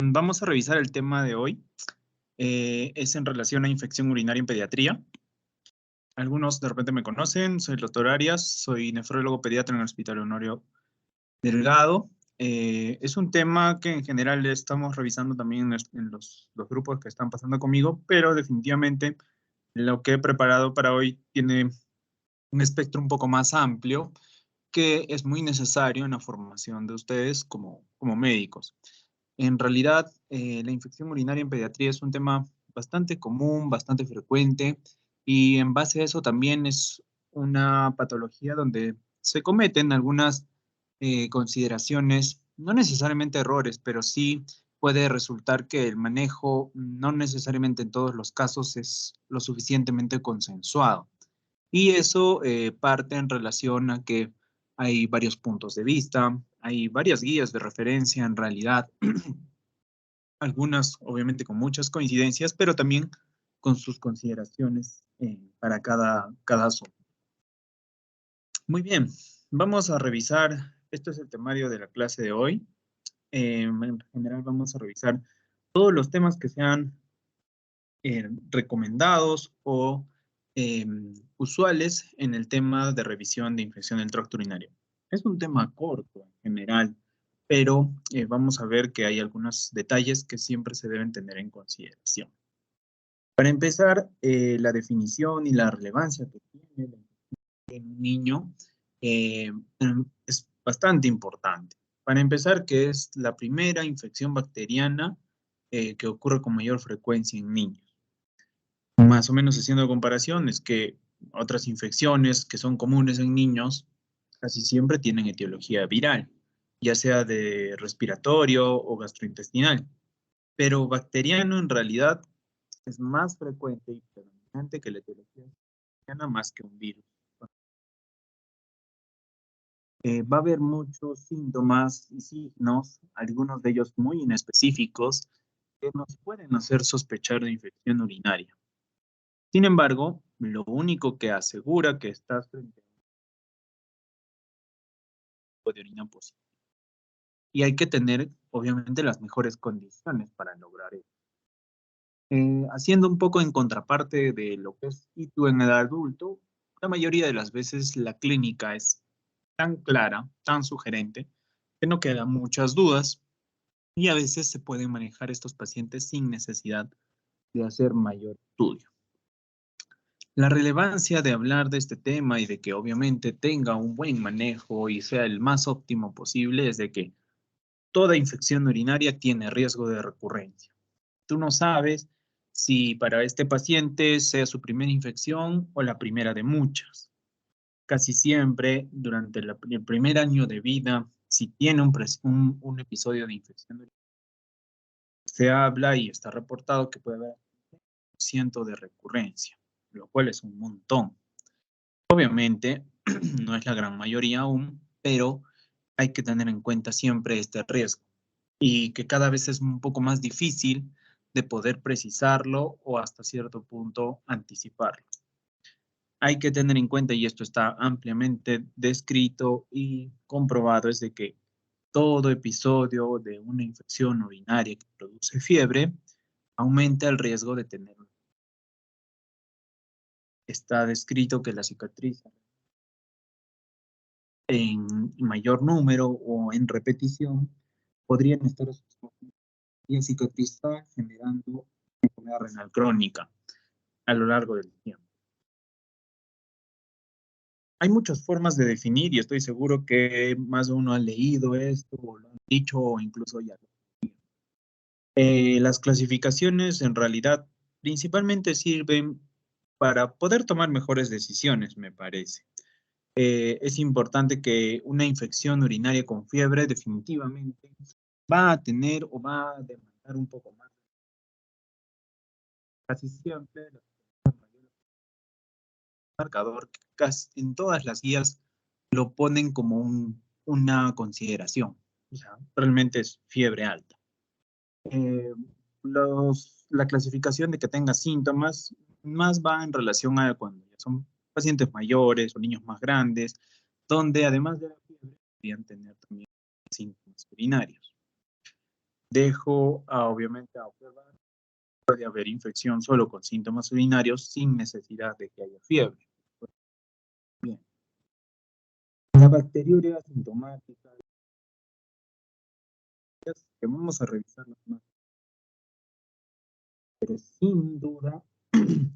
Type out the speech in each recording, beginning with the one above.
Vamos a revisar el tema de hoy. Es en relación a infección urinaria en pediatría. Algunos de repente me conocen, soy el doctor Arias, soy nefrólogo pediatra en el Hospital Honorio Delgado. Es un tema que en general estamos revisando también en los grupos que están pasando conmigo, pero definitivamente lo que he preparado para hoy tiene un espectro un poco más amplio que es muy necesario en la formación de ustedes como médicos. En realidad, la infección urinaria en pediatría es un tema bastante común, bastante frecuente, y en base a eso también es una patología donde se cometen algunas consideraciones, no necesariamente errores, pero sí puede resultar que el manejo no necesariamente en todos los casos es lo suficientemente consensuado. Y eso parte en relación a que hay varios puntos de vista, hay varias guías de referencia en realidad, algunas obviamente con muchas coincidencias, pero también con sus consideraciones para cada asunto. Muy bien, vamos a revisar, esto es el temario de la clase de hoy. En general vamos a revisar todos los temas que sean recomendados o usuales en el tema de revisión de infección del tracto urinario. Es un tema corto en general, pero vamos a ver que hay algunos detalles que siempre se deben tener en consideración. Para empezar, la definición y la relevancia que tiene la infección en un niño es bastante importante. Para empezar, que es la primera infección bacteriana que ocurre con mayor frecuencia en niños. Más o menos haciendo comparaciones que otras infecciones que son comunes en niños casi siempre tienen etiología viral, ya sea de respiratorio o gastrointestinal, pero bacteriano en realidad es más frecuente y predominante que la etiología bacteriana más que un virus. Va a haber muchos síntomas y signos, algunos de ellos muy inespecíficos, que nos pueden hacer sospechar de infección urinaria. Sin embargo, lo único que asegura que estás frente a un tipo de orina positivo. Y hay que tener, obviamente, las mejores condiciones para lograr eso. Haciendo un poco en contraparte de lo que es ITU en el adulto, la mayoría de las veces la clínica es tan clara, tan sugerente, que no quedan muchas dudas y a veces se pueden manejar estos pacientes sin necesidad de hacer mayor estudio. La relevancia de hablar de este tema y de que obviamente tenga un buen manejo y sea el más óptimo posible es de que toda infección urinaria tiene riesgo de recurrencia. Tú no sabes si para este paciente sea su primera infección o la primera de muchas. Casi siempre, durante el primer año de vida, si tiene un episodio de infección urinaria, se habla y está reportado que puede haber 100% de recurrencia, lo cual es un montón. Obviamente, no es la gran mayoría aún, pero hay que tener en cuenta siempre este riesgo y que cada vez es un poco más difícil de poder precisarlo o hasta cierto punto anticiparlo. Hay que tener en cuenta, y esto está ampliamente descrito y comprobado, es de que todo episodio de una infección urinaria que produce fiebre aumenta el riesgo de tenerlo. Está descrito que la cicatriz en mayor número o en repetición podrían estar y cicatrizar generando enfermedad renal crónica a lo largo del tiempo. Hay muchas formas de definir y estoy seguro que más de uno ha leído esto o lo han dicho o incluso ya. Las clasificaciones en realidad principalmente sirven para poder tomar mejores decisiones, me parece. Es importante que una infección urinaria con fiebre definitivamente va a tener o va a demandar un poco más. Casi siempre el marcador casi en todas las guías lo ponen como una consideración. O sea, realmente es fiebre alta. Eh, la clasificación de que tenga síntomas más va en relación a cuando ya son pacientes mayores o niños más grandes, donde además de la fiebre podrían tener también síntomas urinarios. Dejo obviamente a observar, puede haber infección solo con síntomas urinarios sin necesidad de que haya fiebre. Bien. La bacteriuria asintomática, que vamos a revisarlas más, pero sin duda,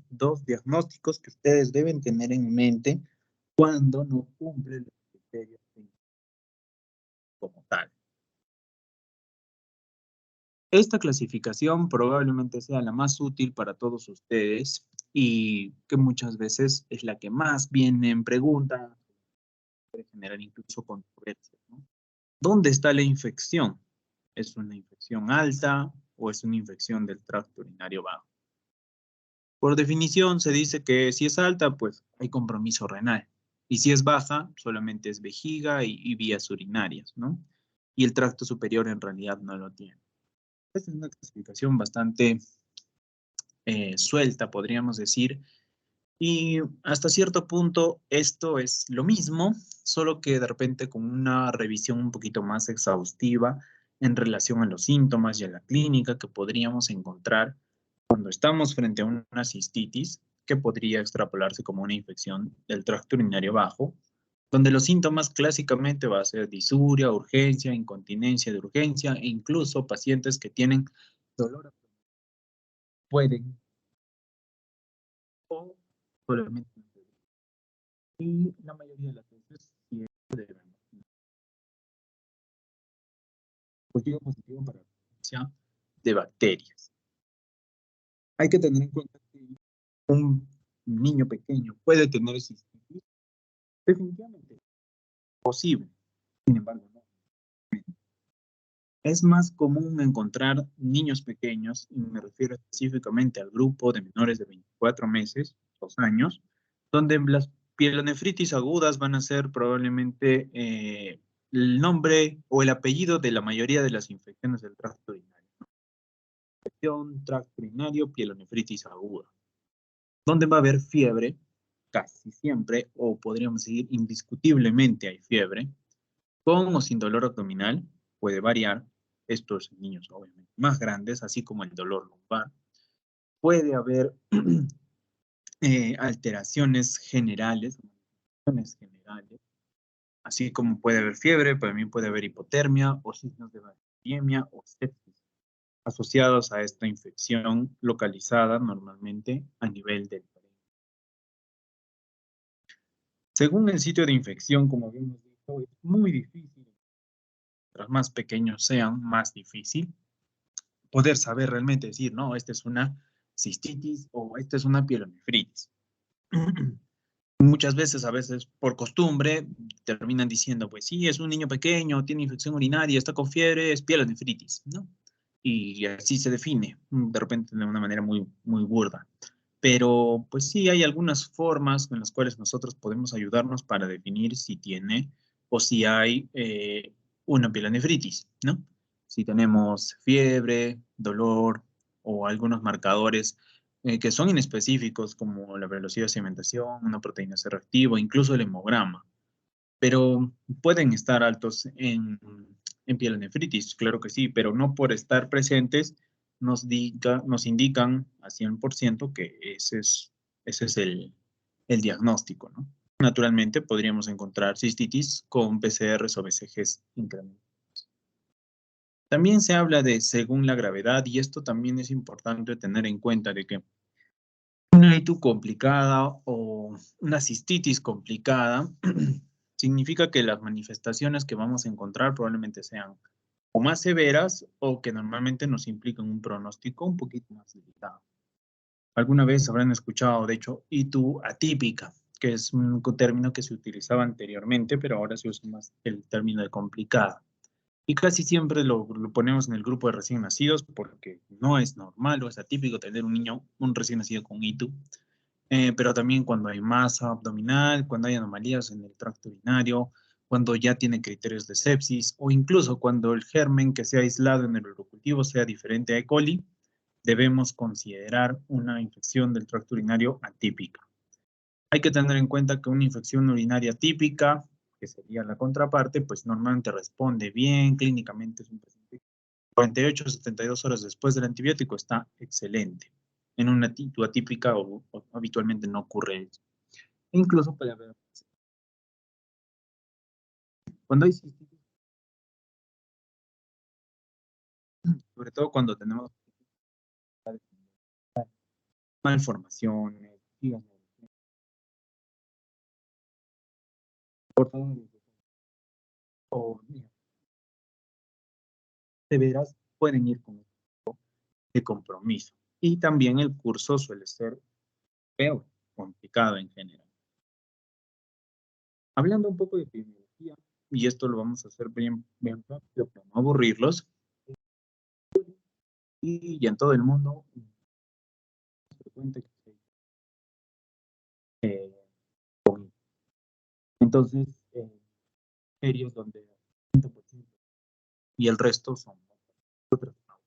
dos diagnósticos que ustedes deben tener en mente cuando no cumplen los criterios como tal. Esta clasificación probablemente sea la más útil para todos ustedes y que muchas veces es la que más viene en pregunta, puede generar incluso controversias, ¿no? ¿Dónde está la infección? ¿Es una infección alta o es una infección del tracto urinario bajo? Por definición se dice que si es alta, pues hay compromiso renal. Y si es baja, solamente es vejiga y vías urinarias, ¿no? Y el tracto superior en realidad no lo tiene. Esta es una clasificación bastante suelta, podríamos decir. Y hasta cierto punto esto es lo mismo, solo que de repente con una revisión un poquito más exhaustiva en relación a los síntomas y a la clínica que podríamos encontrar cuando estamos frente a una cistitis, que podría extrapolarse como una infección del tracto urinario bajo, donde los síntomas clásicamente va a ser disuria, urgencia, incontinencia de urgencia e incluso pacientes que tienen dolor pueden o solamente y la mayoría de las veces sí es de positivo para la presencia de bacterias. Hay que tener en cuenta que un niño pequeño puede tener cistitis, definitivamente posible, sin embargo, no. Es más común encontrar niños pequeños, y me refiero específicamente al grupo de menores de 24 meses, 2 años, donde las pielonefritis agudas van a ser probablemente el nombre o el apellido de la mayoría de las infecciones del tracto urinario. Infección, tracto urinario, pielonefritis aguda. Donde va a haber fiebre, casi siempre, o podríamos decir indiscutiblemente hay fiebre, con o sin dolor abdominal, puede variar, estos niños obviamente más grandes, así como el dolor lumbar. Puede haber alteraciones generales, así como puede haber fiebre, también puede haber hipotermia o signos de bacteriemia o sepsis, asociados a esta infección localizada normalmente a nivel del cerebro. Según el sitio de infección, como habíamos dicho, es muy difícil, mientras más pequeños sean, más difícil poder saber realmente decir, no, esta es una cistitis o esta es una pielonefritis. Muchas veces, a veces por costumbre, terminan diciendo, pues sí, es un niño pequeño, tiene infección urinaria, está con fiebre, es pielonefritis, ¿no? Y así se define, de repente de una manera muy, muy burda. Pero pues sí, hay algunas formas en las cuales nosotros podemos ayudarnos para definir si tiene o si hay una pielonefritis, ¿no? Si tenemos fiebre, dolor o algunos marcadores que son inespecíficos como la velocidad de sedimentación, una proteína C reactiva, incluso el hemograma, pero pueden estar altos en pielonefritis, claro que sí, pero no por estar presentes nos indican a 100% que ese es el diagnóstico, ¿no? Naturalmente podríamos encontrar cistitis con PCRs o BCGs incrementados. También se habla de según la gravedad y esto también es importante tener en cuenta de que una ITU complicada o una cistitis complicada significa que las manifestaciones que vamos a encontrar probablemente sean o más severas o que normalmente nos implican un pronóstico un poquito más delicado. Alguna vez habrán escuchado, de hecho, ITU atípica, que es un término que se utilizaba anteriormente, pero ahora se usa más el término de complicada. Y casi siempre lo ponemos en el grupo de recién nacidos porque no es normal o es atípico tener un niño, un recién nacido con ITU. Pero también cuando hay masa abdominal, cuando hay anomalías en el tracto urinario, cuando ya tiene criterios de sepsis o incluso cuando el germen que se ha aislado en el urocultivo sea diferente a E. coli, debemos considerar una infección del tracto urinario atípica. Hay que tener en cuenta que una infección urinaria típica, que sería la contraparte, pues normalmente responde bien, clínicamente es un paciente 48 a 72 horas después del antibiótico está excelente. En una actitud atípica o habitualmente no ocurre eso. Incluso puede haber, cuando hay cistitis, sobre todo cuando tenemos malformaciones, o severas, pueden ir con de compromiso. Y también el curso suele ser peor, complicado en general. Hablando un poco de epidemiología, y esto lo vamos a hacer bien rápido para no aburrirlos, y en todo el mundo es frecuente que eh, entonces, areas donde el 100% y el resto son otras causas.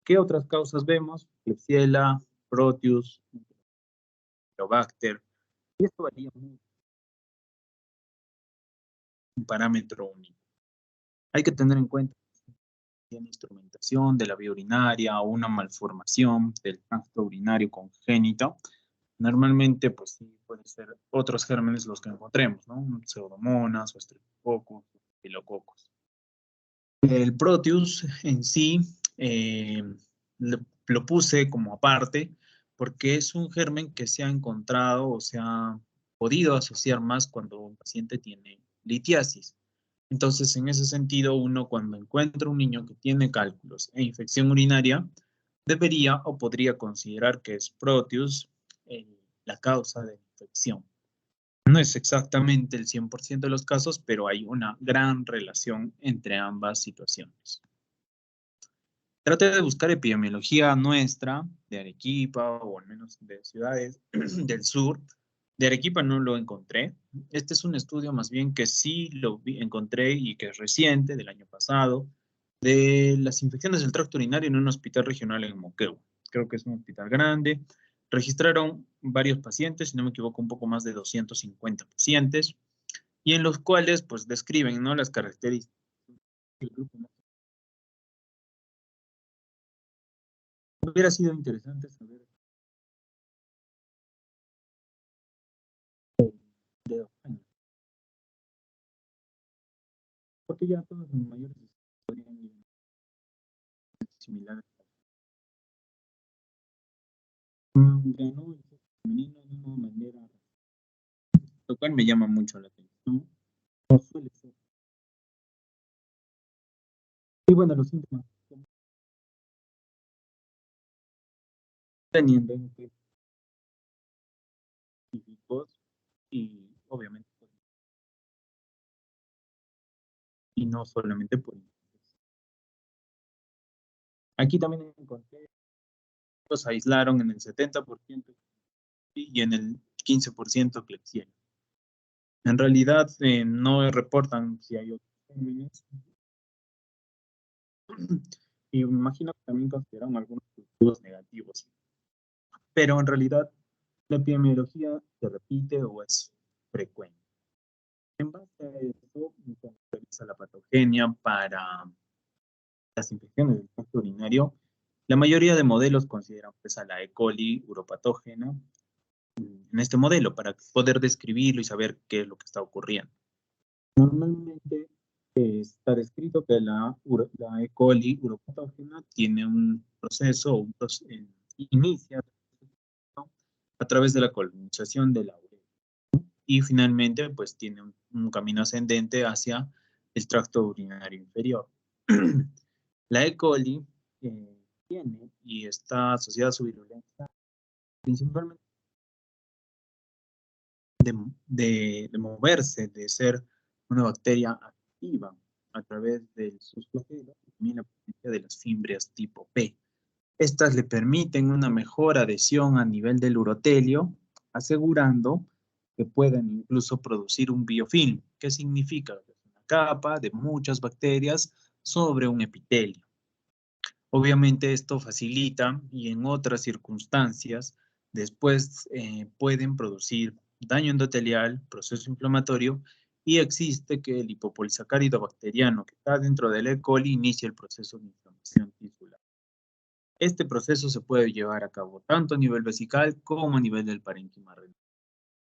¿Qué otras causas vemos? Klebsiella, Proteus, Helicobacter, y esto varía mucho, un parámetro único. Hay que tener en cuenta que la instrumentación de la vía urinaria o una malformación del tracto urinario congénito, normalmente, pues sí, pueden ser otros gérmenes los que encontremos, ¿no? Pseudomonas o Streptococcus, Staphylococcus. El Proteus en sí lo puse como aparte porque es un germen que se ha encontrado o se ha podido asociar más cuando un paciente tiene litiasis. Entonces, en ese sentido, uno cuando encuentra un niño que tiene cálculos e infección urinaria, debería o podría considerar que es Proteus la causa de la infección. No es exactamente el 100% de los casos, pero hay una gran relación entre ambas situaciones. Traté de buscar epidemiología nuestra, de Arequipa, o al menos de ciudades del sur. De Arequipa no lo encontré. Este es un estudio más bien que sí encontré y que es reciente, del año pasado, de las infecciones del tracto urinario en un hospital regional en Moquegua. Creo que es un hospital grande. Registraron varios pacientes, si no me equivoco, un poco más de 250 pacientes, y en los cuales pues describen, ¿no?, las características del grupo. Hubiera sido interesante saber de 2 años, porque ya todos los mayores podrían ir similares. Ganó el sexo femenino de una manera, lo cual me llama mucho la atención. No suele ser. Y bueno, los síntomas, teniendo en que típicos y obviamente, y no solamente por infecciones. Aquí también encontré, los aislaron en el 70% y en el 15% Klebsiella. En realidad no reportan si hay otros gérmenes, y me imagino que también consideran algunos cultivos negativos, pero en realidad la epidemiología se repite o es frecuente. En base a eso, se revisa la patogenia para las infecciones del tracto urinario. La mayoría de modelos consideran pues, a la E. coli uropatógena en este modelo para poder describirlo y saber qué es lo que está ocurriendo. Normalmente está descrito que la E. coli uropatógena tiene un proceso, inicia, ¿no?, a través de la colonización de la urea y finalmente pues tiene un camino ascendente hacia el tracto urinario inferior. La E. coli tiene y está asociada a su virulencia principalmente de moverse, de ser una bacteria activa a través de sus flagelos y también la presencia de las fimbrias tipo P. Estas le permiten una mejor adhesión a nivel del urotelio, asegurando que puedan incluso producir un biofilm. ¿Qué significa? Que es una capa de muchas bacterias sobre un epitelio. Obviamente esto facilita y en otras circunstancias después pueden producir daño endotelial, proceso inflamatorio y existe que el lipopolisacárido bacteriano que está dentro del E. coli inicia el proceso de inflamación tisular. Este proceso se puede llevar a cabo tanto a nivel vesical como a nivel del parénquima renal.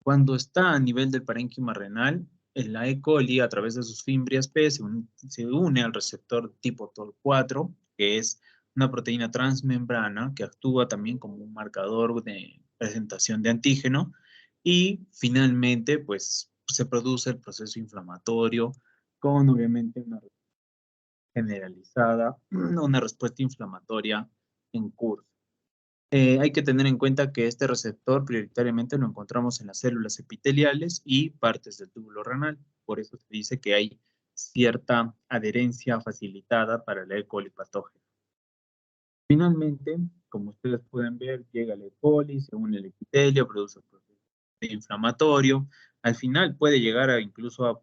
Cuando está a nivel del parénquima renal, la E. coli a través de sus fimbrias P se une al receptor tipo TOL4, que es una proteína transmembrana que actúa también como un marcador de presentación de antígeno y finalmente pues se produce el proceso inflamatorio con obviamente una generalizada, una respuesta inflamatoria en curso. Hay que tener en cuenta que este receptor prioritariamente lo encontramos en las células epiteliales y partes del túbulo renal. Por eso se dice que hay cierta adherencia facilitada para el E. coli patógeno. Finalmente, como ustedes pueden ver, llega el E. coli, se une el epitelio, produce un proceso inflamatorio. Al final puede llegar a incluso a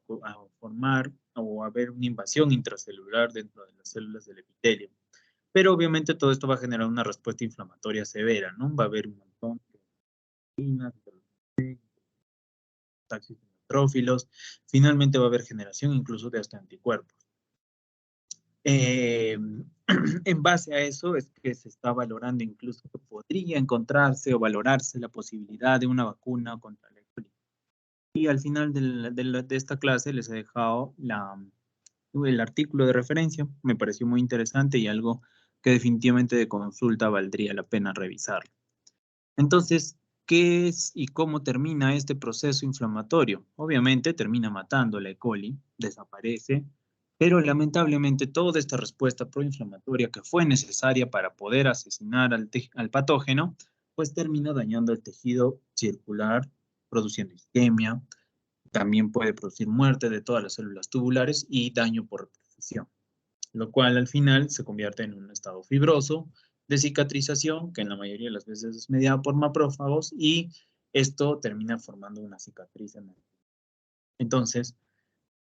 formar o haber una invasión intracelular dentro de las células del epitelio. Pero obviamente todo esto va a generar una respuesta inflamatoria severa, ¿no? Va a haber un montón de proteínas, taxis neutrófilos, finalmente va a haber generación incluso de hasta anticuerpos. En base a eso es que se está valorando incluso que podría encontrarse o valorarse la posibilidad de una vacuna contra la E. coli. Y al final de esta clase les he dejado el artículo de referencia, me pareció muy interesante y algo que definitivamente de consulta valdría la pena revisar. Entonces, ¿qué es y cómo termina este proceso inflamatorio? Obviamente termina matando la E. coli, desaparece, pero lamentablemente toda esta respuesta proinflamatoria que fue necesaria para poder asesinar al patógeno, pues termina dañando el tejido circular, produciendo isquemia, también puede producir muerte de todas las células tubulares y daño por reperfusión, lo cual al final se convierte en un estado fibroso de cicatrización, que en la mayoría de las veces es mediada por macrófagos, y esto termina formando una cicatriz en el. Entonces,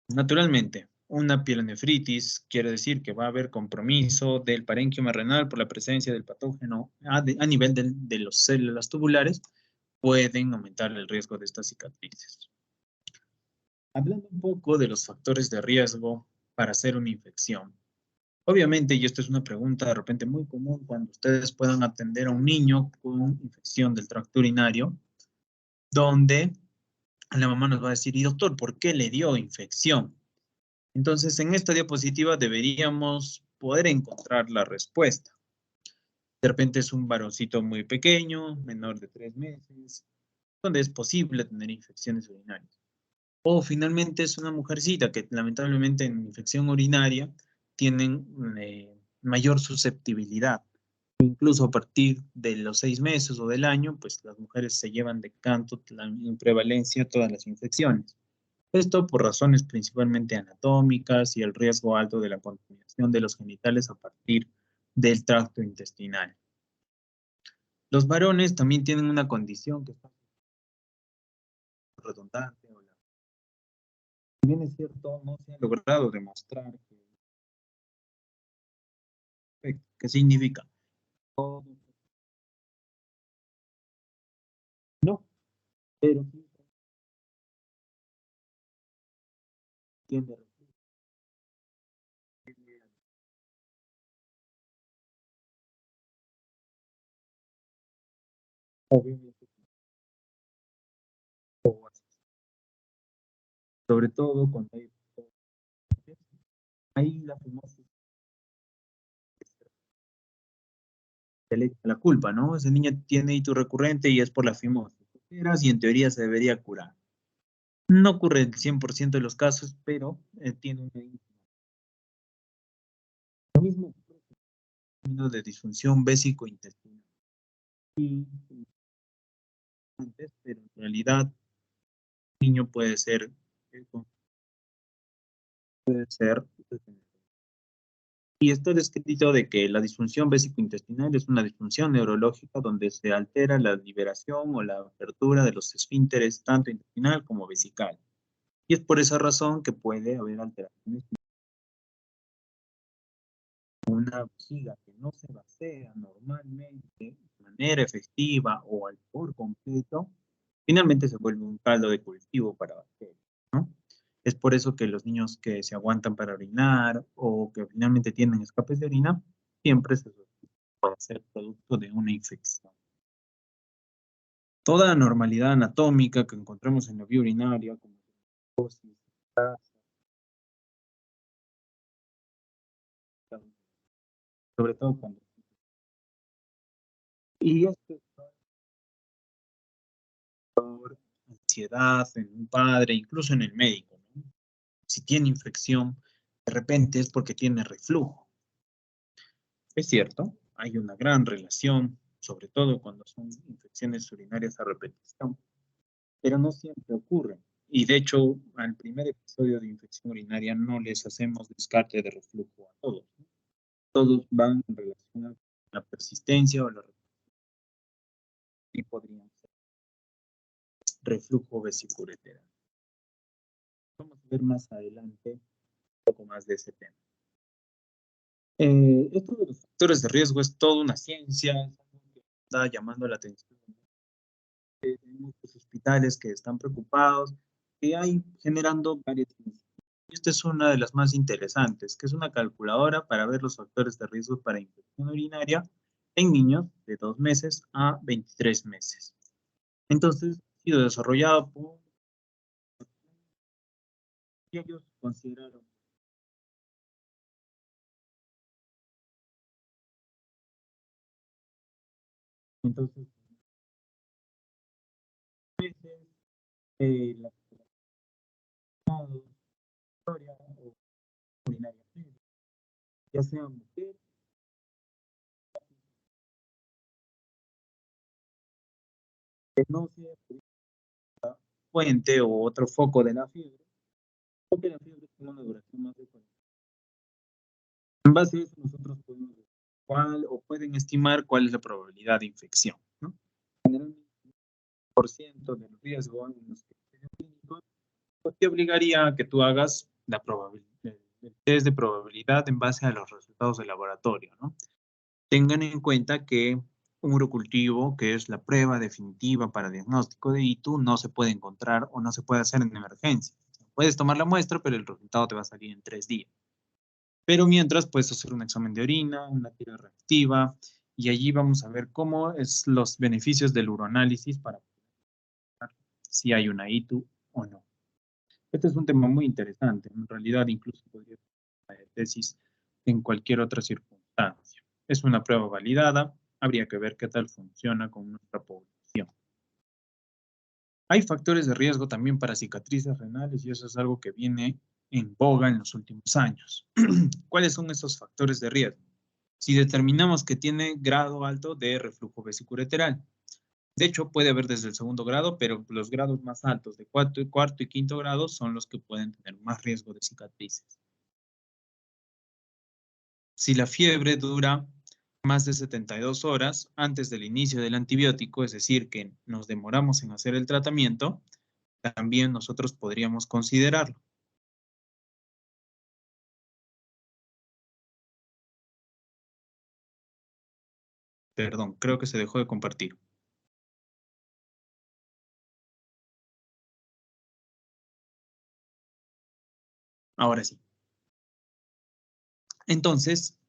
naturalmente, una pielonefritis quiere decir que va a haber compromiso del parénquima renal por la presencia del patógeno a nivel de las células tubulares, pueden aumentar el riesgo de estas cicatrices. Hablando un poco de los factores de riesgo para hacer una infección. Obviamente, y esto es una pregunta de repente muy común cuando ustedes puedan atender a un niño con infección del tracto urinario, donde la mamá nos va a decir, y doctor, ¿por qué le dio infección? Entonces, en esta diapositiva deberíamos poder encontrar la respuesta. De repente es un varoncito muy pequeño, menor de 3 meses, donde es posible tener infecciones urinarias. O finalmente es una mujercita que lamentablemente en infección urinaria tienen mayor susceptibilidad. Incluso a partir de los 6 meses o del año, pues las mujeres se llevan de canto en prevalencia todas las infecciones. Esto por razones principalmente anatómicas y el riesgo alto de la contaminación de los genitales a partir del tracto intestinal. Los varones también tienen una condición que está redundante, o si bien es cierto, no se ha logrado demostrar qué significa. No, pero sí tiene obviamente, sobre todo cuando hay la fimosis, se le echa la culpa, ¿no? Esa niña tiene hito recurrente y es por la fimosis. Y en teoría se debería curar. No ocurre en el 100% de los casos, pero tiene lo mismo de disfunción vésico-intestinal. Y antes, pero en realidad, el niño puede ser. Y está descrito de que la disfunción vésico-intestinal es una disfunción neurológica donde se altera la liberación o la apertura de los esfínteres tanto intestinal como vesical. Y es por esa razón que puede haber alteraciones. Una vejiga que no se vacía normalmente de manera efectiva o por completo, finalmente se vuelve un caldo de cultivo para bacterias, ¿no? Es por eso que los niños que se aguantan para orinar o que finalmente tienen escapes de orina, siempre se puede ser producto de una infección. Toda anormalidad anatómica que encontremos en la vía urinaria, como cirrosis, sobre todo cuando... Y esto es por ansiedad en un padre, incluso en el médico, ¿no? Si tiene infección, de repente es porque tiene reflujo. Es cierto, hay una gran relación, sobre todo cuando son infecciones urinarias a repetición, pero no siempre ocurre. Y de hecho, al primer episodio de infección urinaria no les hacemos descarte de reflujo a todos, ¿no? Todos van en relación a la persistencia o la y podrían ser reflujo vesicoureteral. Vamos a ver más adelante un poco más de ese tema. Esto de los factores de riesgo es toda una ciencia, es algo que está llamando la atención de muchos hospitales que están preocupados, que hay generando varias iniciativas. Esta es una de las más interesantes, que es una calculadora para ver los factores de riesgo para infección urinaria en niños de 2 meses a 23 meses. Entonces, ha sido desarrollado por ellos, consideraron. Entonces, meses, la historia o urinaria, ya sea mujer, que no sea fuente o otro foco de la fiebre, porque la fiebre tiene una duración más de 40. En base a eso, nosotros podemos ver cuál o pueden estimar cuál es la probabilidad de infección, ¿no? Generalmente, por ciento del riesgo en los clínicos, pues te obligaría a que tú hagas la probabilidad, el test de probabilidad en base a los resultados del laboratorio, ¿no? Tengan en cuenta que un urocultivo, que es la prueba definitiva para diagnóstico de ITU, no se puede encontrar o no se puede hacer en emergencia. Puedes tomar la muestra, pero el resultado te va a salir en 3 días. Pero mientras puedes hacer un examen de orina, una tira reactiva, y allí vamos a ver cómo es los beneficios del uroanálisis para ver si hay una ITU o no. Este es un tema muy interesante. En realidad, incluso podría ser una tesis en cualquier otra circunstancia. Es una prueba validada. Habría que ver qué tal funciona con nuestra población. Hay factores de riesgo también para cicatrices renales y eso es algo que viene en boga en los últimos años. ¿Cuáles son esos factores de riesgo? Si determinamos que tiene grado alto de reflujo vesicoureteral. De hecho, puede haber desde el segundo grado, pero los grados más altos, de cuarto y quinto grado, son los que pueden tener más riesgo de cicatrices. Si la fiebre dura más de 72 horas antes del inicio del antibiótico, es decir, que nos demoramos en hacer el tratamiento, también nosotros podríamos considerarlo. Perdón, creo que se dejó de compartir. Ahora sí. Entonces,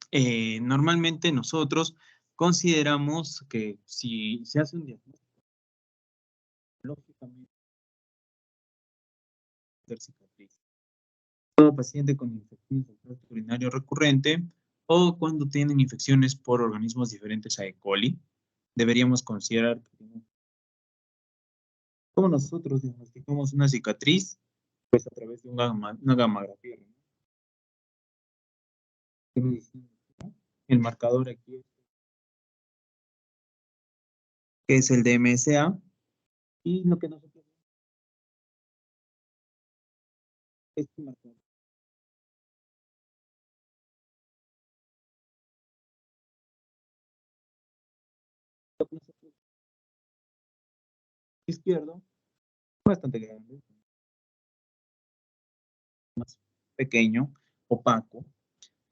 normalmente nosotros consideramos que si se hace un diagnóstico, lógicamente, cicatriz. Todo paciente con infecciones del tracto urinario recurrente o cuando tienen infecciones por organismos diferentes a E. coli, deberíamos considerar cómo nosotros diagnosticamos una cicatriz, pues a través de una gamografía. El marcador aquí que es el DMSA y lo que nosotros este marcador izquierdo bastante grande, más pequeño, opaco.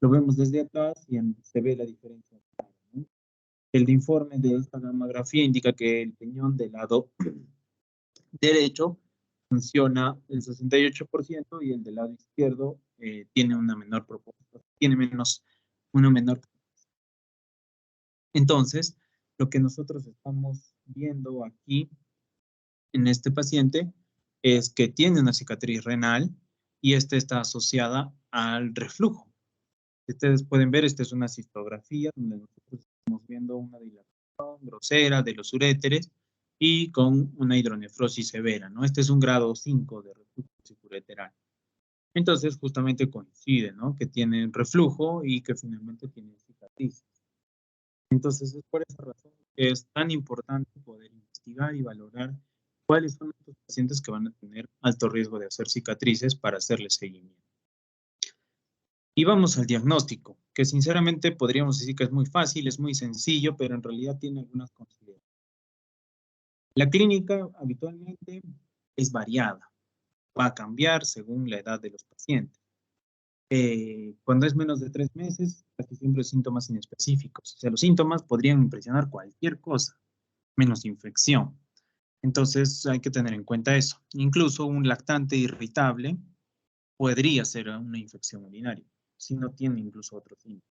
Lo vemos desde atrás y se ve la diferencia, ¿no? El informe de esta gamografía indica que el peñón del lado derecho funciona el 68% y el del lado izquierdo tiene una menor proporción, tiene una menor. Entonces, lo que nosotros estamos viendo aquí en este paciente es que tiene una cicatriz renal y esta está asociada al reflujo. Ustedes pueden ver, esta es una cistografía donde nosotros estamos viendo una dilatación grosera de los uréteres y con una hidronefrosis severa, ¿no? Este es un grado 5 de reflujo ureteral. Entonces, justamente coincide, ¿no? Que tiene reflujo y que finalmente tiene cicatrices. Entonces, es por esa razón que es tan importante poder investigar y valorar cuáles son los pacientes que van a tener alto riesgo de hacer cicatrices para hacerle seguimiento. Y vamos al diagnóstico, que sinceramente podríamos decir que es muy fácil, es muy sencillo, pero en realidad tiene algunas consideraciones. La clínica habitualmente es variada, va a cambiar según la edad de los pacientes. Cuando es menos de 3 meses, casi siempre síntomas inespecíficos. O sea, los síntomas podrían impresionar cualquier cosa, menos infección. Entonces hay que tener en cuenta eso. Incluso un lactante irritable podría ser una infección urinaria, si no tiene incluso otros síntomas.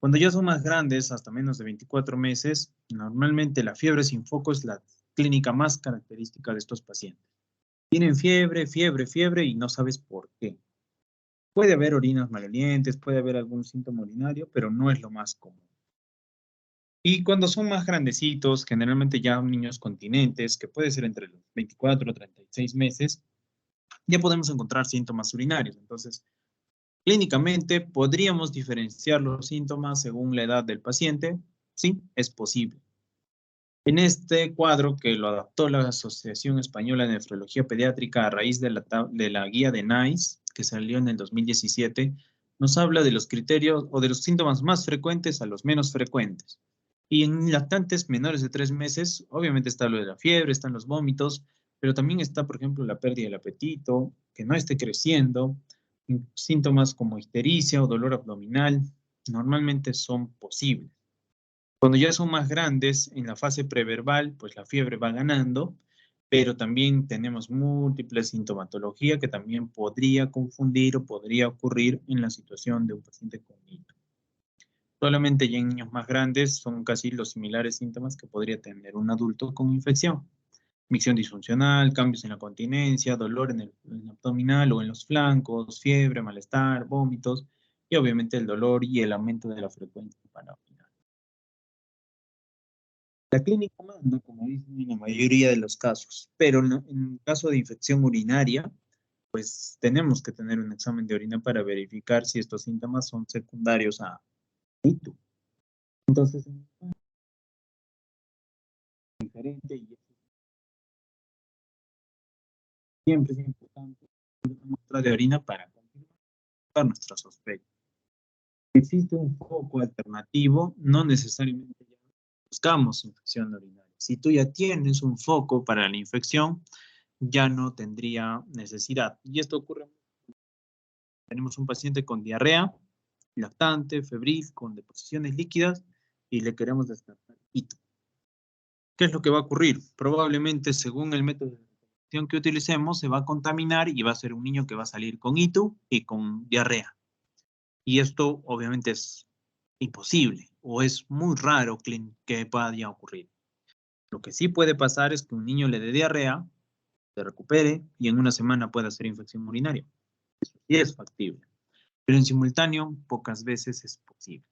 Cuando ya son más grandes, hasta menos de 24 meses, normalmente la fiebre sin foco es la clínica más característica de estos pacientes. Tienen fiebre, fiebre, fiebre y no sabes por qué. Puede haber orinas malolientes, puede haber algún síntoma urinario, pero no es lo más común. Y cuando son más grandecitos, generalmente ya niños continentes, que puede ser entre los 24 o 36 meses, ya podemos encontrar síntomas urinarios. Entonces, clínicamente, ¿podríamos diferenciar los síntomas según la edad del paciente? Sí, es posible. En este cuadro que lo adaptó la Asociación Española de Nefrología Pediátrica a raíz de la guía de NICE, que salió en el 2017, nos habla de los criterios o de los síntomas más frecuentes a los menos frecuentes. Y en lactantes menores de 3 meses, obviamente está lo de la fiebre, están los vómitos, pero también está, por ejemplo, la pérdida del apetito, que no esté creciendo, síntomas como ictericia o dolor abdominal, normalmente son posibles. Cuando ya son más grandes, en la fase preverbal, pues la fiebre va ganando, pero también tenemos múltiples sintomatología que también podría confundir o podría ocurrir en la situación de un paciente con hito. Solamente ya en niños más grandes son casi los similares síntomas que podría tener un adulto con infección. Micción disfuncional, cambios en la continencia, dolor en el abdominal o en los flancos, fiebre, malestar, vómitos y obviamente el dolor y el aumento de la frecuencia para orinar. La clínica manda, como dicen, en la mayoría de los casos, pero en caso de infección urinaria, pues tenemos que tener un examen de orina para verificar si estos síntomas son secundarios a ITU. Entonces, es diferente y siempre es importante una muestra de orina para confirmar nuestra sospecha. Existe un foco alternativo, no necesariamente ya buscamos infección urinaria. Si tú ya tienes un foco para la infección, ya no tendría necesidad. Y esto ocurre. Tenemos un paciente con diarrea, lactante, febril, con deposiciones líquidas y le queremos descartar hito. ¿Qué es lo que va a ocurrir? Probablemente, según el método de detección que utilicemos, se va a contaminar y va a ser un niño que va a salir con hito y con diarrea. Y esto obviamente es imposible o es muy raro que vaya a ocurrir. Lo que sí puede pasar es que un niño le dé diarrea, se recupere y en una semana pueda hacer infección urinaria. Eso sí es factible. Pero en simultáneo pocas veces es posible.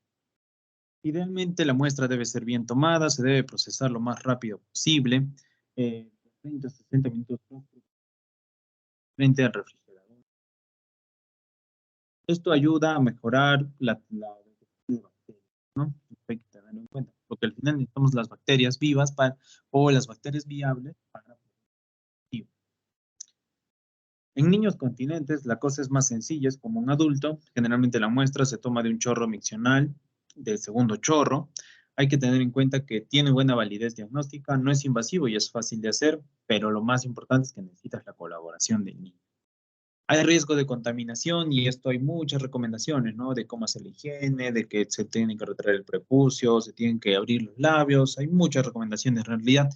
Idealmente la muestra debe ser bien tomada, se debe procesar lo más rápido posible, 30 a 60 minutos frente al refrigerador. Esto ayuda a mejorar la detección de bacterias, ¿no? Hay que tenerlo en cuenta, porque al final necesitamos las bacterias vivas o las bacterias viables para. En niños continentes la cosa es más sencilla, es como un adulto. Generalmente la muestra se toma de un chorro miccional, del segundo chorro. Hay que tener en cuenta que tiene buena validez diagnóstica, no es invasivo y es fácil de hacer, pero lo más importante es que necesitas la colaboración del niño. Hay riesgo de contaminación y esto hay muchas recomendaciones, ¿no? De cómo hacer la higiene, de que se tiene que retraer el prepucio, se tienen que abrir los labios, hay muchas recomendaciones en realidad,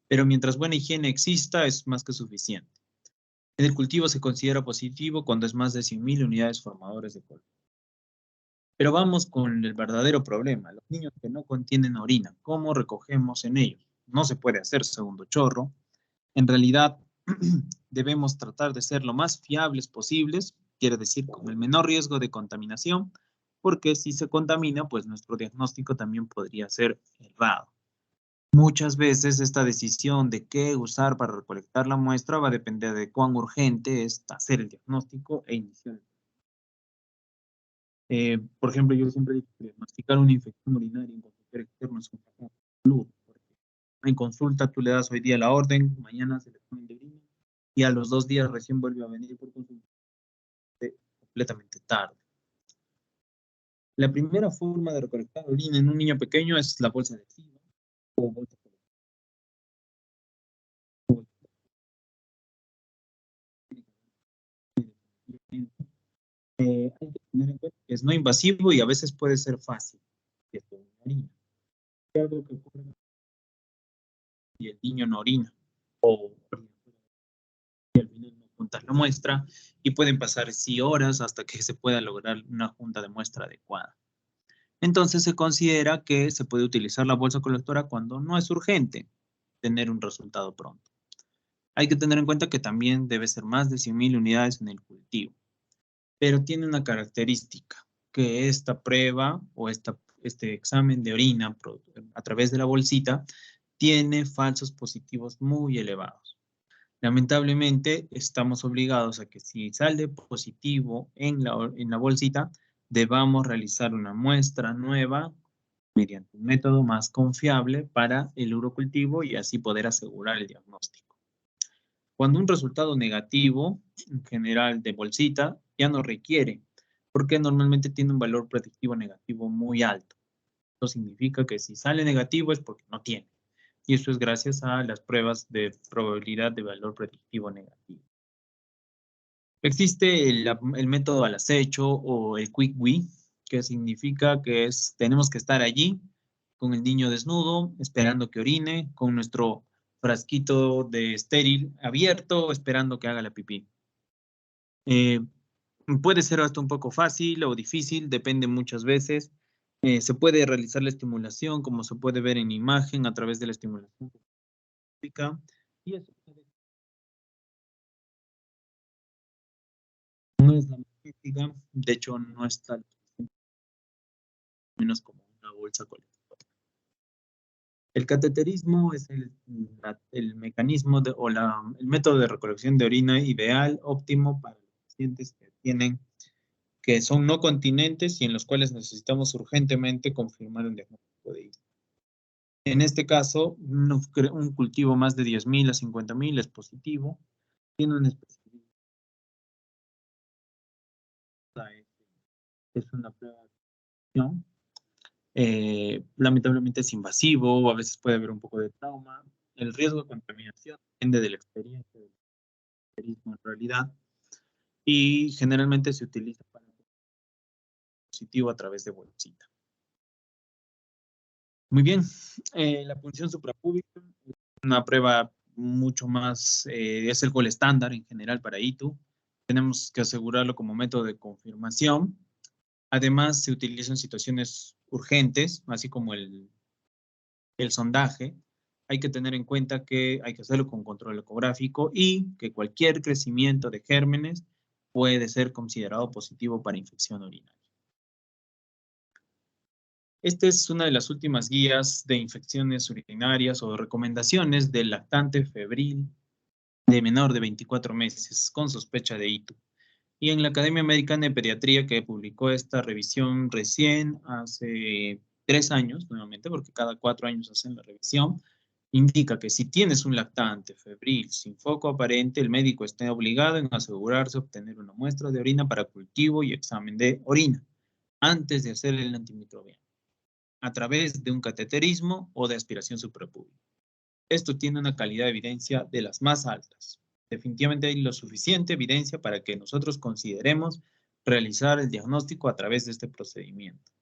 pero mientras buena higiene exista es más que suficiente. En el cultivo se considera positivo cuando es más de 100.000 unidades formadores de color. Pero vamos con el verdadero problema, los niños que no contienen orina, ¿cómo recogemos en ellos? No se puede hacer segundo chorro. En realidad, debemos tratar de ser lo más fiables posibles, quiere decir con el menor riesgo de contaminación, porque si se contamina, pues nuestro diagnóstico también podría ser errado. Muchas veces esta decisión de qué usar para recolectar la muestra va a depender de cuán urgente es hacer el diagnóstico e iniciar. Por ejemplo, yo siempre digo que diagnosticar una infección urinaria en consultorio externo es un factor de salud, porque en consulta tú le das hoy día la orden, mañana se le pone de orina y a los 2 días recién vuelve a venir por consulta completamente tarde. La primera forma de recolectar orina en un niño pequeño es la bolsa adhesiva o bolsa hay que tener en cuenta que es no invasivo y a veces puede ser fácil. Que es con orina. ¿Qué algo que ocurre si el niño no orina? O y al final no juntar la muestra y pueden pasar sí horas hasta que se pueda lograr una junta de muestra adecuada. Entonces se considera que se puede utilizar la bolsa colectora cuando no es urgente tener un resultado pronto. Hay que tener en cuenta que también debe ser más de 100.000 unidades en el cultivo, pero tiene una característica, que esta prueba o este examen de orina a través de la bolsita tiene falsos positivos muy elevados. Lamentablemente, estamos obligados a que si sale positivo en la bolsita, debamos realizar una muestra nueva mediante un método más confiable para el urocultivo y así poder asegurar el diagnóstico. Cuando un resultado negativo, en general de bolsita, ya no requiere, porque normalmente tiene un valor predictivo negativo muy alto. Esto significa que si sale negativo es porque no tiene. Y eso es gracias a las pruebas de probabilidad de valor predictivo negativo. Existe el método al acecho o el quick wee, que significa que tenemos que estar allí con el niño desnudo, esperando que orine, con nuestro frasquito de estéril abierto, esperando que haga la pipí. Eh, Puede ser hasta un poco fácil o difícil, depende muchas veces. Se puede realizar la estimulación, como se puede ver en imagen, a través de la estimulación física. Y eso no es la magnética, de hecho no está menos como una bolsa colectora. El cateterismo es el mecanismo el método de recolección de orina ideal, óptimo para los pacientes que son no continentes y en los cuales necesitamos urgentemente confirmar el diagnóstico de ISA. En este caso, un cultivo más de 10.000 a 50.000 es positivo, tiene una especialidad, es una prueba de acción. Lamentablemente es invasivo, o a veces puede haber un poco de trauma. El riesgo de contaminación depende de la experiencia del organismo en realidad y generalmente se utiliza para el positivo a través de bolsita. Muy bien, la punción suprapúbica es una prueba mucho más, es el gol estándar en general para ITU. Tenemos que asegurarlo como método de confirmación. Además, se utiliza en situaciones urgentes, así como el sondaje. Hay que tener en cuenta que hay que hacerlo con control ecográfico y que cualquier crecimiento de gérmenes puede ser considerado positivo para infección urinaria. Esta es una de las últimas guías de infecciones urinarias o recomendaciones del lactante febril de menor de 24 meses con sospecha de ITU. Y en la Academia Americana de Pediatría, que publicó esta revisión recién hace 3 años, nuevamente, porque cada 4 años hacen la revisión, indica que si tienes un lactante febril sin foco aparente, el médico está obligado en asegurarse de obtener una muestra de orina para cultivo y examen de orina antes de hacer el antimicrobiano, a través de un cateterismo o de aspiración suprapúbica. Esto tiene una calidad de evidencia de las más altas. Definitivamente hay lo suficiente evidencia para que nosotros consideremos realizar el diagnóstico a través de este procedimiento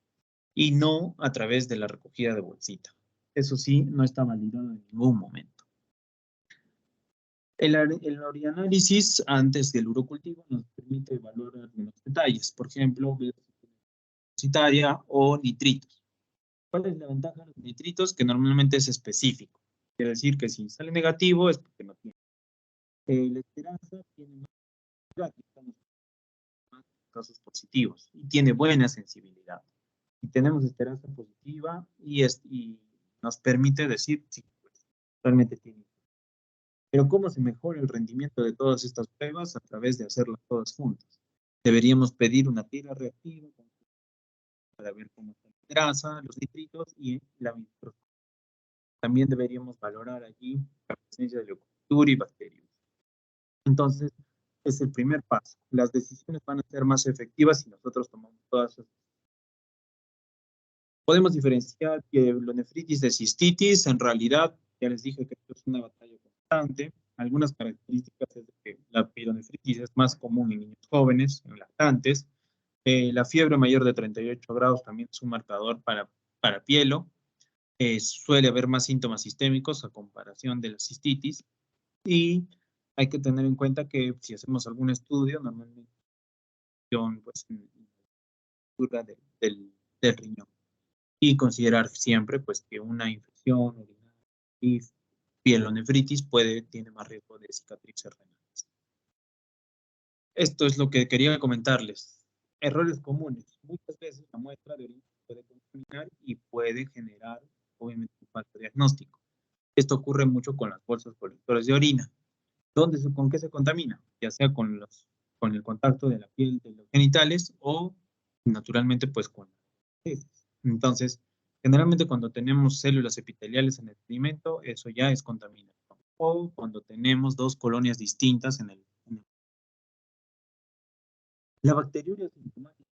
y no a través de la recogida de bolsita. Eso sí, no está validado en ningún momento. El urianálisis antes del urocultivo nos permite evaluar algunos detalles, por ejemplo, velocidad o nitritos. ¿Cuál es la ventaja de los nitritos? Que normalmente es específico. Quiere decir que si sale negativo es porque no tiene. La esperanza tiene más casos positivos y tiene buena sensibilidad. Y tenemos esperanza positiva y nos permite decir si pues, realmente tiene. Pero ¿cómo se mejora el rendimiento de todas estas pruebas? A través de hacerlas todas juntas. Deberíamos pedir una tira reactiva para ver cómo está la grasa, los nitritos y la microscopía. También deberíamos valorar allí la presencia de leucocultura y bacterias. Entonces, es el primer paso. Las decisiones van a ser más efectivas si nosotros tomamos todas esas. Podemos diferenciar pielonefritis de cistitis. En realidad, ya les dije que esto es una batalla constante. Algunas características es que la pielonefritis es más común en niños jóvenes, en lactantes. La fiebre mayor de 38 grados también es un marcador para pielo. Suele haber más síntomas sistémicos a comparación de la cistitis. Y hay que tener en cuenta que si hacemos algún estudio, normalmente pues, del riñón. Y considerar siempre pues, que una infección urinaria y pielonefritis tiene más riesgo de cicatrices renales. Esto es lo que quería comentarles. Errores comunes. Muchas veces la muestra de orina puede contaminar y puede generar, obviamente, un falso diagnóstico. Esto ocurre mucho con las bolsas colectoras de orina. ¿Con qué se contamina? Ya sea con el contacto de la piel de los genitales o, naturalmente, pues con las heces. Entonces, generalmente cuando tenemos células epiteliales en el sedimento, eso ya es contaminación. O cuando tenemos dos colonias distintas en el la bacteriuria sintomática,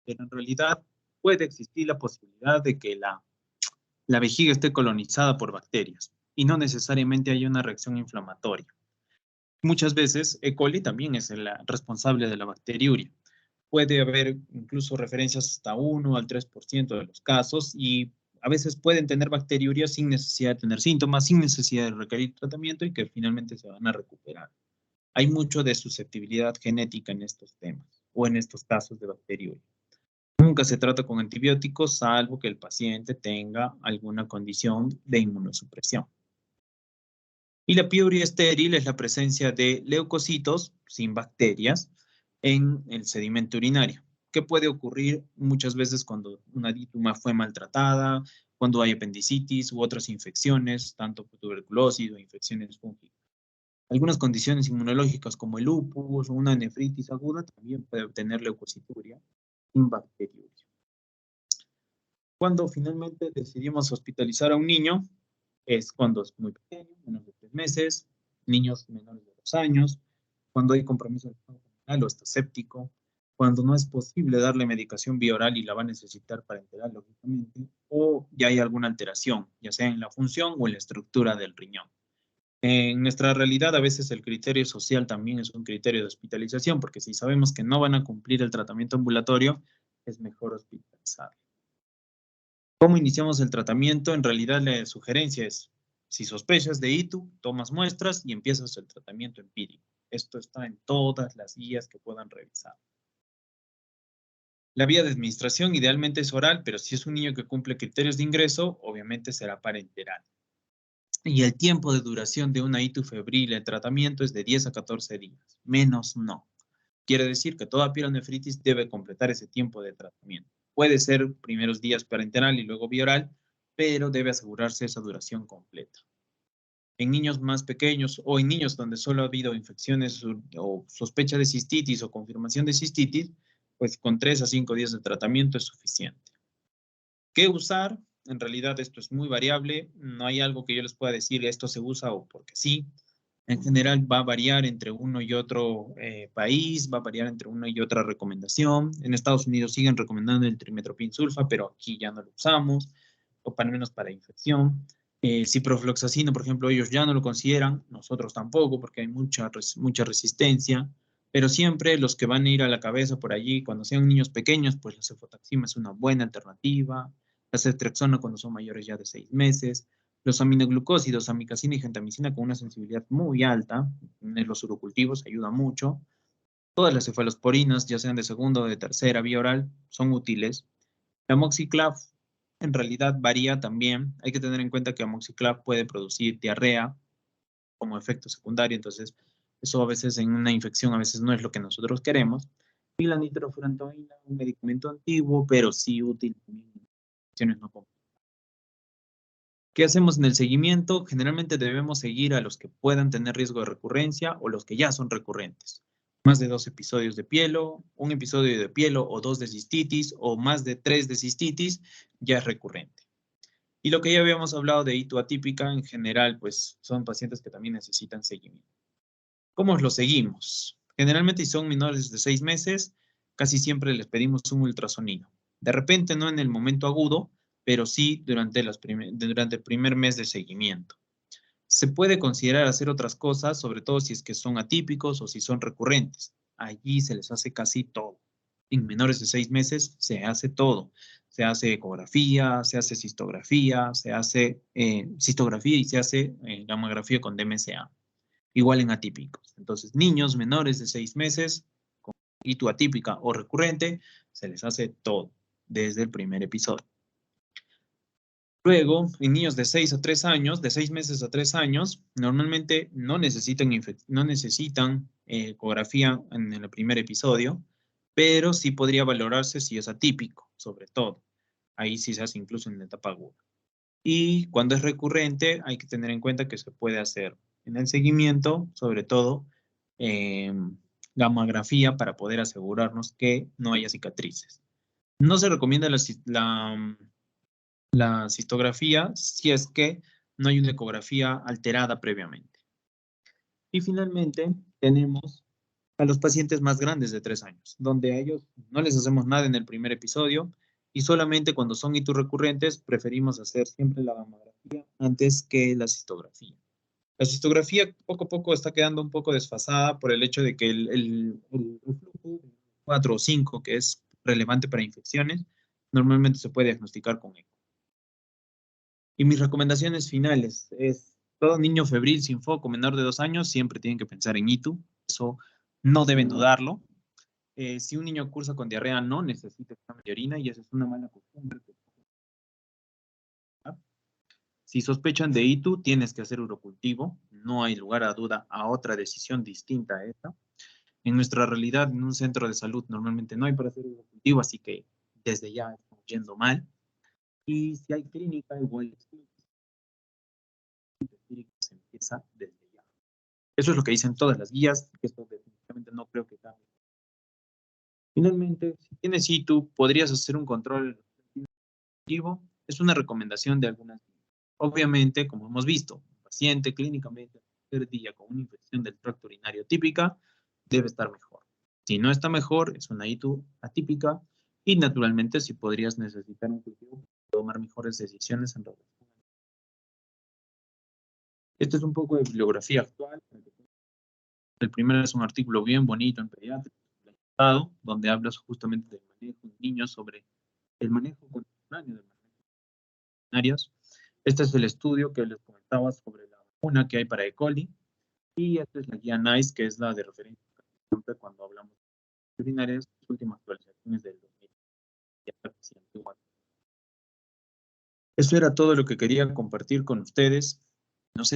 pero en realidad puede existir la posibilidad de que la vejiga esté colonizada por bacterias y no necesariamente haya una reacción inflamatoria. Muchas veces E. coli también es el responsable de la bacteriuria. Puede haber incluso referencias hasta 1 al 3% de los casos y a veces pueden tener bacteriuria sin necesidad de tener síntomas, sin necesidad de requerir tratamiento y que finalmente se van a recuperar. Hay mucho de susceptibilidad genética en estos temas o en estos casos de bacteriuria. Nunca se trata con antibióticos, salvo que el paciente tenga alguna condición de inmunosupresión. Y la piuria estéril es la presencia de leucocitos sin bacterias en el sedimento urinario, que puede ocurrir muchas veces cuando una dítuma fue maltratada, cuando hay apendicitis u otras infecciones, tanto tuberculosis o infecciones fúngicas. Algunas condiciones inmunológicas como el lupus o una nefritis aguda también puede tener leucocituria sin bacteriuria. Cuando finalmente decidimos hospitalizar a un niño, es cuando es muy pequeño, menos de 3 meses, niños menores de 2 años, cuando hay compromiso renal o está séptico, cuando no es posible darle medicación vía oral y la va a necesitar para enterar, lógicamente, o ya hay alguna alteración, ya sea en la función o en la estructura del riñón. En nuestra realidad, a veces el criterio social también es un criterio de hospitalización, porque si sabemos que no van a cumplir el tratamiento ambulatorio, es mejor hospitalizar. ¿Cómo iniciamos el tratamiento? En realidad la sugerencia es, si sospechas de ITU, tomas muestras y empiezas el tratamiento empírico. Esto está en todas las guías que puedan revisar. La vía de administración idealmente es oral, pero si es un niño que cumple criterios de ingreso, obviamente será parenteral. Y el tiempo de duración de una ITU febril en tratamiento es de 10 a 14 días. Menos no. Quiere decir que toda pielonefritis debe completar ese tiempo de tratamiento. Puede ser primeros días parenteral y luego vía oral, pero debe asegurarse esa duración completa. En niños más pequeños o en niños donde solo ha habido infecciones o sospecha de cistitis o confirmación de cistitis, pues con 3 a 5 días de tratamiento es suficiente. ¿Qué usar? En realidad esto es muy variable. No hay algo que yo les pueda decir, esto se usa o porque sí. En general va a variar entre uno y otro país, va a variar entre una y otra recomendación. En Estados Unidos siguen recomendando el trimetoprim sulfa, pero aquí ya no lo usamos, o al menos para infección. Ciprofloxacino, por ejemplo, ellos ya no lo consideran, nosotros tampoco, porque hay mucha resistencia. Pero siempre los que van a ir a la cabeza por allí, cuando sean niños pequeños, pues la cefotaxima es una buena alternativa. La ceftriaxona cuando son mayores ya de 6 meses. Los aminoglucósidos, amikacina y gentamicina con una sensibilidad muy alta, en los urocultivos ayuda mucho. Todas las cefalosporinas, ya sean de segunda o de tercera vía oral, son útiles. La amoxiclav en realidad varía también. Hay que tener en cuenta que amoxiclav puede producir diarrea como efecto secundario, entonces eso a veces en una infección a veces no es lo que nosotros queremos. Y la nitrofurantoína, un medicamento antiguo, pero sí útil en infecciones no complicadas. ¿Qué hacemos en el seguimiento? Generalmente debemos seguir a los que puedan tener riesgo de recurrencia o los que ya son recurrentes. Más de 2 episodios de pielo, un episodio de pielo o 2 de cistitis o más de 3 de cistitis ya es recurrente. Y lo que ya habíamos hablado de hito atípica, en general, pues son pacientes que también necesitan seguimiento. ¿Cómo los seguimos? Generalmente, si son menores de 6 meses, casi siempre les pedimos un ultrasonido. De repente, no en el momento agudo, pero sí durante el primer mes de seguimiento. Se puede considerar hacer otras cosas, sobre todo si es que son atípicos o si son recurrentes. Allí se les hace casi todo. En menores de 6 meses se hace todo. Se hace ecografía, se hace cistografía, se hace cistografía y se hace gamografía con DMSA. Igual en atípicos. Entonces, niños menores de 6 meses, con hito atípica o recurrente, se les hace todo desde el primer episodio. Luego, en niños de 6 a 3 años, de 6 meses a 3 años, normalmente no necesitan ecografía en el primer episodio, pero sí podría valorarse si es atípico, sobre todo. Ahí sí se hace incluso en la etapa aguda. Y cuando es recurrente, hay que tener en cuenta que se puede hacer en el seguimiento, sobre todo, gamografía para poder asegurarnos que no haya cicatrices. No se recomienda la cistografía si es que no hay una ecografía alterada previamente. Y finalmente tenemos a los pacientes más grandes de 3 años, donde a ellos no les hacemos nada en el primer episodio y solamente cuando son hitos recurrentes preferimos hacer siempre la gamografía antes que la cistografía. La cistografía poco a poco está quedando un poco desfasada por el hecho de que el flujo 4 o 5, que es relevante para infecciones, normalmente se puede diagnosticar con eco. Y mis recomendaciones finales es, todo niño febril sin foco menor de 2 años siempre tienen que pensar en ITU, eso no deben dudarlo. Si un niño cursa con diarrea no necesita examen de orina y esa es una mala costumbre. Si sospechan de ITU, tienes que hacer urocultivo, no hay lugar a duda a otra decisión distinta a esta. En nuestra realidad, en un centro de salud normalmente no hay para hacer urocultivo, así que desde ya estamos yendo mal. Y si hay clínica, igual se empieza desde ya. Eso es lo que dicen todas las guías, que esto definitivamente no creo que cambie. Finalmente, si tienes ITU, podrías hacer un control activo. Es una recomendación de algunas guías. Obviamente, como hemos visto, un paciente clínicamente al tercer día con una infección del tracto urinario típica debe estar mejor. Si no está mejor, es una ITU atípica y naturalmente si podrías necesitar un cultivo para tomar mejores decisiones en relación. Este es un poco de bibliografía actual. El primero es un artículo bien bonito en Pediátrica, donde hablas justamente del manejo de niños sobre el manejo contemporáneo de manejo. Este es el estudio que les comentaba sobre la vacuna que hay para E. coli. Y esta es la guía NICE, que es la de referencia cuando hablamos de urinarias, las últimas actualizaciones del 2000. Eso era todo lo que quería compartir con ustedes.